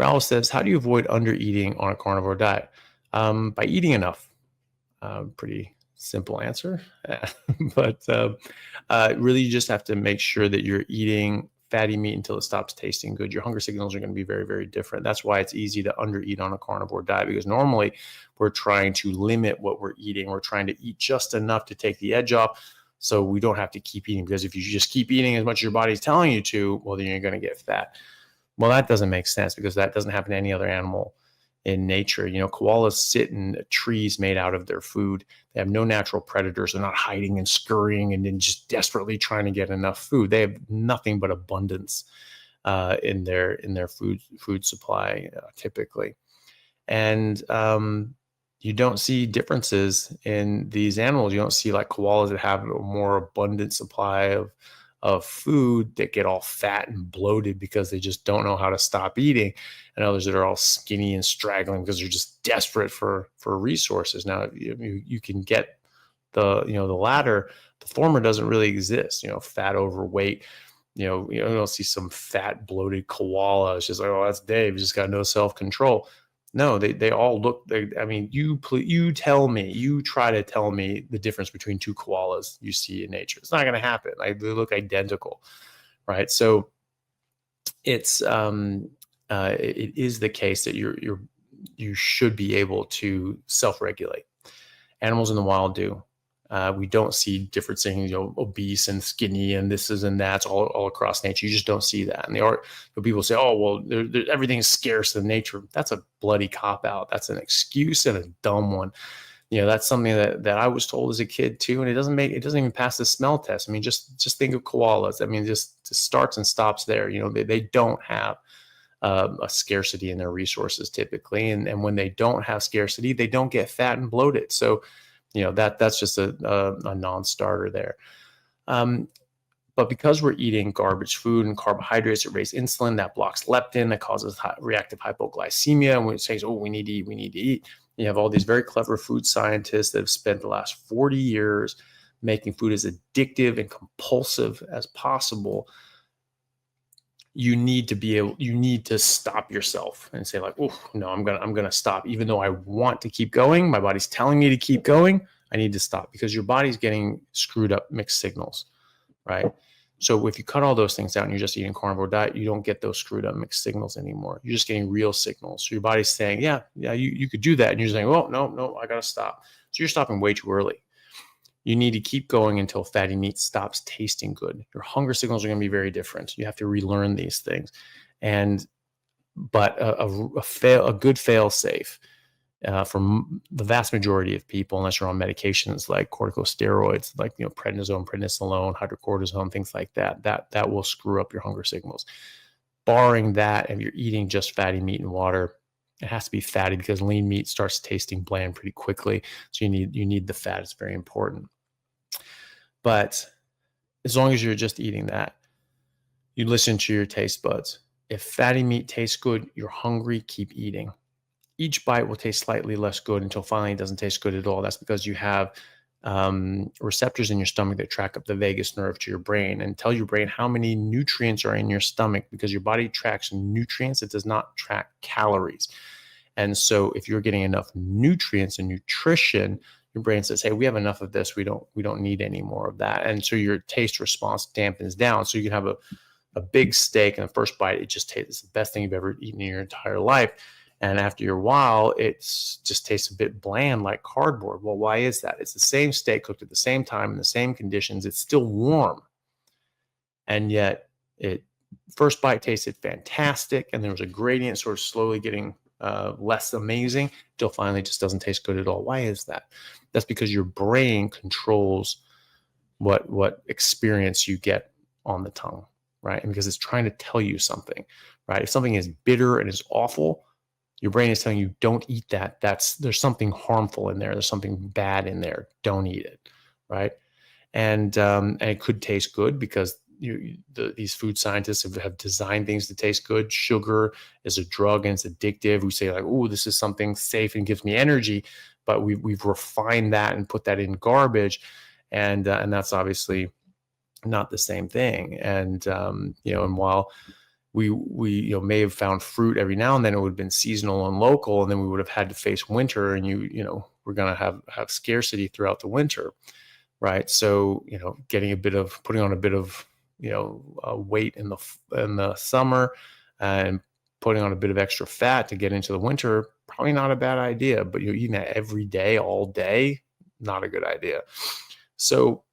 Owl says, how do you avoid under eating on a carnivore diet? By eating enough. Pretty simple answer. But really you just have to make sure that you're eating fatty meat until it stops tasting good. Your hunger signals are going to be very, very different. That's why it's easy to undereat on a carnivore diet, because normally we're trying to limit what we're eating. We're trying to eat just enough to take the edge off so we don't have to keep eating, because if you just keep eating as much as your body's telling you to, well, then you're going to get fat. Well, that doesn't make sense, because that doesn't happen to any other animal in nature. Koalas sit in trees made out of their food. They have no natural predators. They're not hiding and scurrying and then just desperately trying to get enough food. They have nothing but abundance in their food supply typically. And you don't see differences in these animals. You don't see like koalas that have a more abundant supply of food that get all fat and bloated because they just don't know how to stop eating, and others that are all skinny and straggling because they're just desperate for resources. Now you can get the latter. The former doesn't really exist. Fat, overweight. You don't see some fat bloated koala. It's just like, oh, that's Dave. He's just got no self-control. No, they all look. You tell me. You try to tell me the difference between two koalas you see in nature. It's not going to happen. Like, they look identical, right? So it's it is the case that you should be able to self-regulate. Animals in the wild do. We don't see different things, obese and skinny and this is and that's all across nature. You just don't see that. And people say, oh, well, everything's scarce in nature. That's a bloody cop-out. That's an excuse and a dumb one. That's something that I was told as a kid too, and it doesn't even pass the smell test. I mean, just think of koalas. I mean, just starts and stops there. They don't have a scarcity in their resources typically, and when they don't have scarcity, they don't get fat and bloated. So that's just a non-starter there. But because we're eating garbage food and carbohydrates that raise insulin, that blocks leptin, that causes reactive hypoglycemia, and when it says, oh, we need to eat, you have all these very clever food scientists that have spent the last 40 years making food as addictive and compulsive as possible. You need to stop yourself and say like, oh no, I'm gonna stop. Even though I want to keep going, my body's telling me to keep going, I need to stop, because your body's getting screwed up mixed signals, right? So if you cut all those things out and you're just eating carnivore diet, you don't get those screwed up mixed signals anymore. You're just getting real signals. So your body's saying, yeah, you could do that. And you're saying, oh, no, I gotta stop. So you're stopping way too early. You need to keep going until fatty meat stops tasting good. Your hunger signals are going to be very different. You have to relearn these things. But a good fail safe for the vast majority of people, unless you're on medications like corticosteroids, like prednisone, prednisolone, hydrocortisone, things like that will screw up your hunger signals. Barring that, if you're eating just fatty meat and water, it has to be fatty, because lean meat starts tasting bland pretty quickly. So you need the fat. It's very important. But as long as you're just eating that, you listen to your taste buds. If fatty meat tastes good, you're hungry, keep eating. Each bite will taste slightly less good until finally it doesn't taste good at all. That's because you have receptors in your stomach that track up the vagus nerve to your brain and tell your brain how many nutrients are in your stomach, because your body tracks nutrients. It does not track calories. And so if you're getting enough nutrients and nutrition, your brain says, hey, we have enough of this. We don't need any more of that. And so your taste response dampens down. So you can have a big steak, and the first bite, it just tastes, it's the best thing you've ever eaten in your entire life. And after a while, it just tastes a bit bland, like cardboard. Well, why is that? It's the same steak cooked at the same time in the same conditions. It's still warm. And yet first bite tasted fantastic. And there was a gradient sort of slowly getting less amazing until finally it just doesn't taste good at all. Why is that? That's because your brain controls what experience you get on the tongue, right? And because it's trying to tell you something, right? If something is bitter and is awful, your brain is telling you, don't eat that. There's something harmful in there. There's something bad in there. Don't eat it, right? And it could taste good because these food scientists have designed things to taste good. Sugar is a drug and it's addictive. We say like, oh, this is something safe and gives me energy, but we've refined that and put that in garbage, and that's obviously not the same thing. And and while we may have found fruit every now and then. It would have been seasonal and local, and then we would have had to face winter, and we're going to have scarcity throughout the winter, right? So putting on a bit of weight in the summer and putting on a bit of extra fat to get into the winter, probably not a bad idea. But eating that every day, all day, not a good idea. So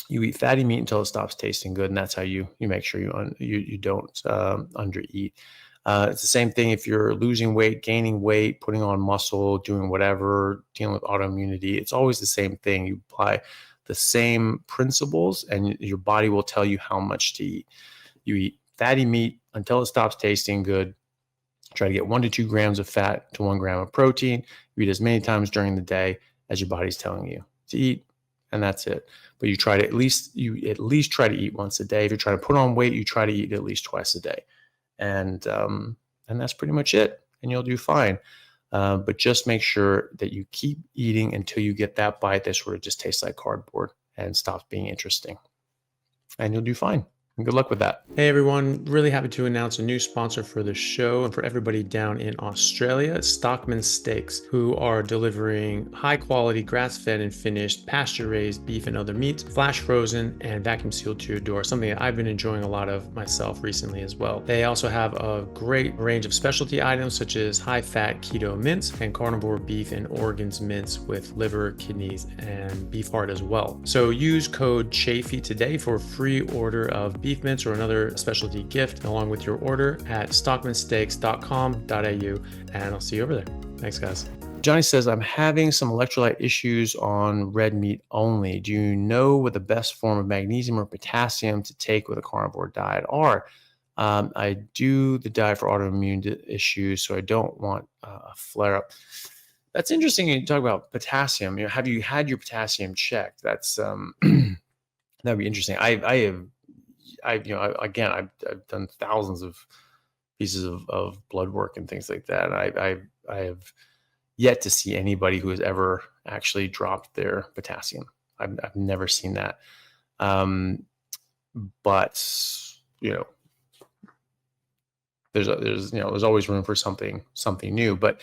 you eat fatty meat until it stops tasting good, and that's how you make sure you don't undereat. It's the same thing if you're losing weight, gaining weight, putting on muscle, doing whatever, dealing with autoimmunity. It's always the same thing. You apply the same principles, and your body will tell you how much to eat. You eat fatty meat until it stops tasting good. Try to get 1 to 2 grams of fat to 1 gram of protein. You eat as many times during the day as your body's telling you to eat, and that's it. But you at least try to eat once a day. If you're trying to put on weight, you try to eat at least twice a day, and that's pretty much it. And you'll do fine. But just make sure that you keep eating until you get that bite that sort of just tastes like cardboard and stops being interesting, and you'll do fine. And good luck with that. Hey everyone, really happy to announce a new sponsor for the show and for everybody down in Australia. It's Stockman Steaks, who are delivering high quality grass-fed and finished pasture-raised beef and other meats, flash frozen and vacuum sealed to your door, something that I've been enjoying a lot of myself recently as well. They also have a great range of specialty items such as high-fat keto mince and carnivore beef and organs mince with liver, kidneys, and beef heart as well. So use code Chaffee today for a free order of beef mince or another specialty gift along with your order at stockmansteaks.com.au, and I'll see you over there. Thanks, guys. Johnny says, I'm having some electrolyte issues on red meat only. Do you know what the best form of magnesium or potassium to take with a carnivore diet are? I do the diet for autoimmune issues, so I don't want a flare-up. That's interesting. You talk about potassium. Have you had your potassium checked? That's that'd be interesting. I've done thousands of pieces of blood work and things like that. I have yet to see anybody who has ever actually dropped their potassium. I've never seen that. But there's always room for something new. But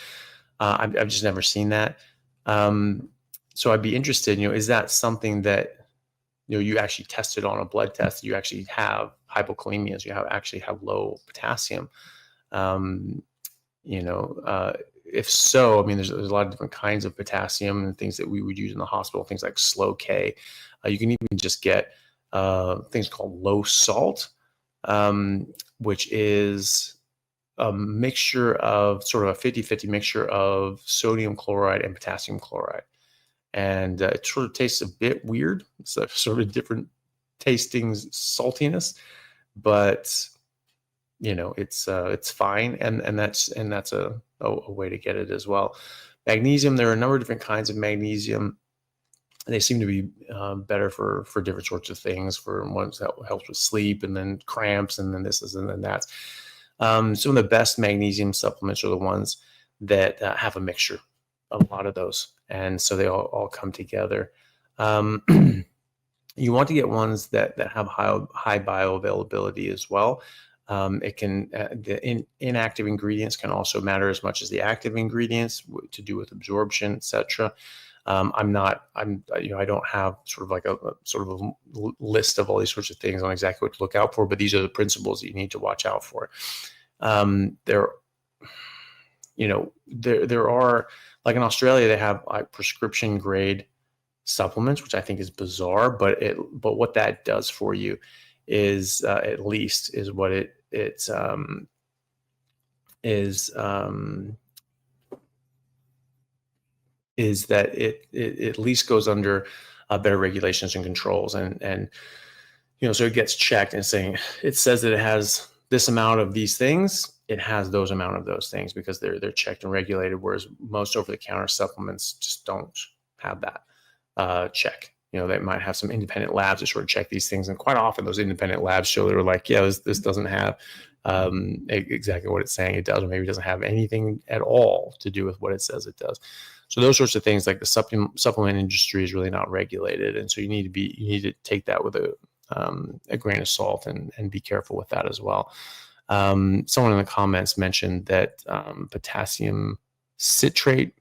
I've just never seen that. So I'd be interested. Is that something that you actually tested on a blood test? You actually have hypokalemias. You actually have low potassium. If so, there's a lot of different kinds of potassium and things that we would use in the hospital. Things like slow K. You can even just get things called low salt, which is a mixture of sort of a 50-50 mixture of sodium chloride and potassium chloride. And it sort of tastes a bit weird. It's a sort of different tasting saltiness, but it's fine, and that's a way to get it as well. Magnesium, there are a number of different kinds of magnesium. They seem to be better for different sorts of things. For ones that helps with sleep, and then cramps, and then this and then that. Some of the best magnesium supplements are the ones that have a mixture of a lot of those, and so they all come together. You want to get ones that have high bioavailability as well. The inactive ingredients can also matter as much as the active ingredients to do with absorption, etc. I don't have sort of like a list of all these sorts of things on exactly what to look out for, but these are the principles that you need to watch out for. There are, like in Australia, they have prescription grade supplements, which I think is bizarre, but what that does for you is at least is what it that it at least goes under better regulations and controls, and so it gets checked and saying it says that it has this amount of these things, it has those amount of those things, because they're checked and regulated, whereas most over-the-counter supplements just don't have that check. They might have some independent labs that sort of check these things, and quite often those independent labs show they're like, yeah, this doesn't have exactly what it's saying it does, or maybe it doesn't have anything at all to do with what it says it does. So those sorts of things, like the supplement industry, is really not regulated, and so you need to take that with a grain of salt and be careful with that as well. Someone in the comments mentioned that potassium citrate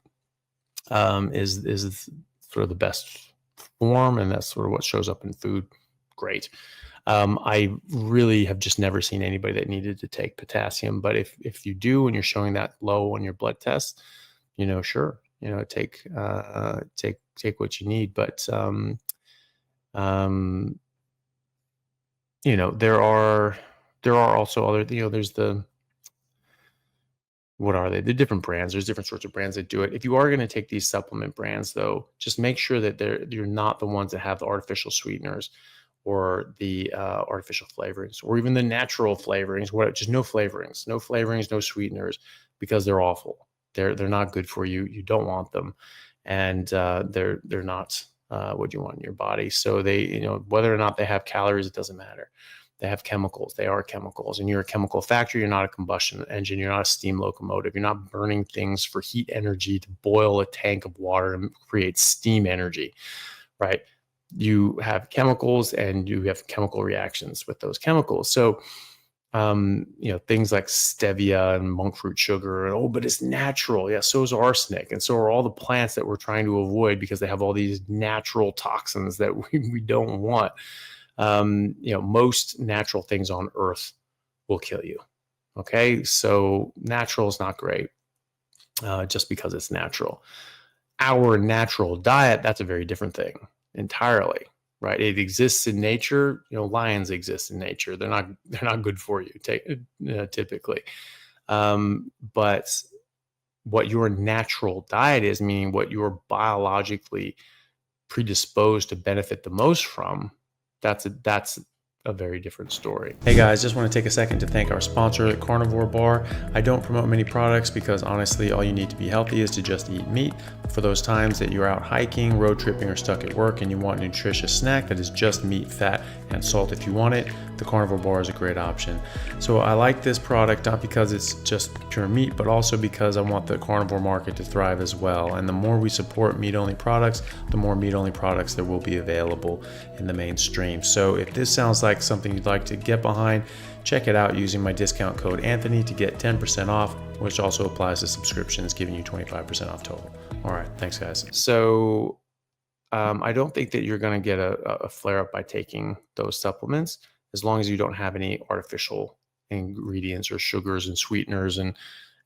is sort of the best form, and that's sort of what shows up in food. Great. I really have just never seen anybody that needed to take potassium, but if you do and you're showing that low on your blood test, sure, take what you need. But there are also other, there's what are they? The different brands. There's different sorts of brands that do it. If you are going to take these supplement brands, though, just make sure that you're not the ones that have the artificial sweeteners or the artificial flavorings, or even the natural flavorings. Just no flavorings, no sweeteners, because they're awful. They're not good for you. You don't want them, and they're not what you want in your body. So they, whether or not they have calories, it doesn't matter. They have chemicals. They are chemicals, and you're a chemical factory. You're not a combustion engine. You're not a steam locomotive. You're not burning things for heat energy to boil a tank of water and create steam energy, right? You have chemicals, and you have chemical reactions with those chemicals. So, things like stevia and monk fruit sugar, but it's natural. Yeah, so is arsenic, and so are all the plants that we're trying to avoid because they have all these natural toxins that we don't want. Most natural things on earth will kill you. Okay. So natural is not great, just because it's natural. Our natural diet, that's a very different thing entirely, right? It exists in nature. Lions exist in nature. They're not good for you, typically. But what your natural diet is, meaning what you're biologically predisposed to benefit the most from, that's a very different story. Hey guys, just want to take a second to thank our sponsor, Carnivore Bar. I don't promote many products because honestly, all you need to be healthy is to just eat meat. For those times that you're out hiking, road tripping, or stuck at work and you want a nutritious snack that is just meat, fat, and salt if you want it, the Carnivore Bar is a great option. So I like this product not because it's just pure meat, but also because I want the carnivore market to thrive as well. And the more we support meat-only products, the more meat-only products there will be available in the mainstream. So if this sounds like something you'd like to get behind, check it out using my discount code Anthony to get 10% off, which also applies to subscriptions, giving you 25% off total. All right, thanks guys. So I don't think that you're going to get a flare up by taking those supplements, as long as you don't have any artificial ingredients or sugars and sweeteners and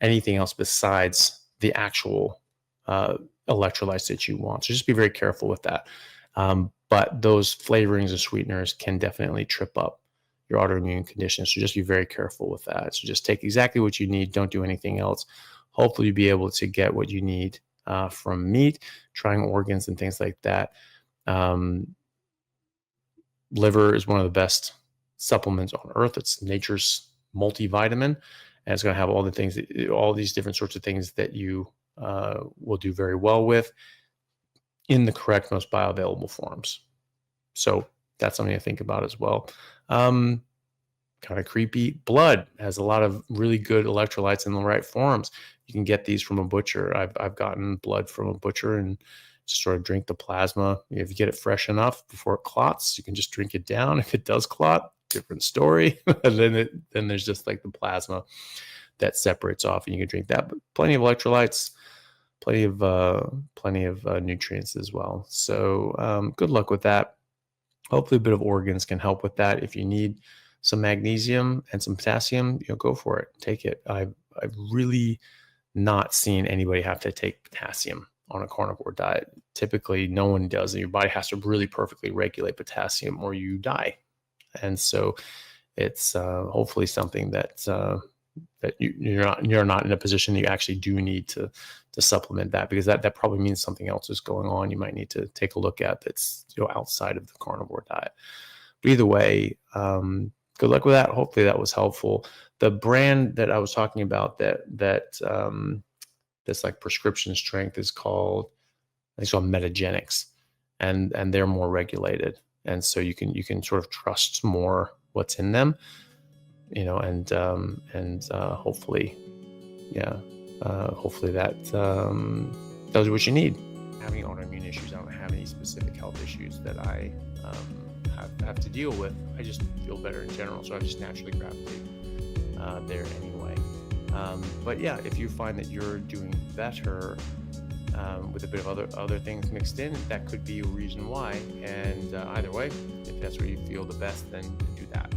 anything else besides the actual electrolytes that you want. So just be very careful with that. But those flavorings and sweeteners can definitely trip up your autoimmune conditions. So just be very careful with that. So just take exactly what you need. Don't do anything else. Hopefully you'll be able to get what you need from meat, trying organs and things like that. Liver is one of the best supplements on earth. It's nature's multivitamin, and it's going to have all the things, all these different sorts of things that you will do very well with in the correct, most bioavailable forms. So that's something to think about as well. Kind of creepy. Blood has a lot of really good electrolytes in the right forms. You can get these from a butcher. I've gotten blood from a butcher and just sort of drink the plasma. If you get it fresh enough before it clots, you can just drink it down. If it does clot, different story. And then there's just like the plasma that separates off, and you can drink that. But plenty of electrolytes, plenty of nutrients as well. So good luck with that. Hopefully a bit of organs can help with that. If you need some magnesium and some potassium, go for it. Take it. I've really not seen anybody have to take potassium on a carnivore diet. Typically, no one does. Your body has to really perfectly regulate potassium or you die. And so it's hopefully something that you're not in a position that you actually do need to supplement that, because that probably means something else is going on. You might need to take a look at that's outside of the carnivore diet. But either way, good luck with that. Hopefully that was helpful. The brand that I was talking about that's like prescription strength is called, I think it's called Metagenics, and they're more regulated, and so you can sort of trust more what's in them, and hopefully, hopefully that does what you need. Having autoimmune issues, I don't have any specific health issues that I have to deal with. I just feel better in general, so I just naturally gravitate there anyway. But yeah, if you find that you're doing better with a bit of other things mixed in, that could be a reason why. And either way, if that's where you feel the best, then do that.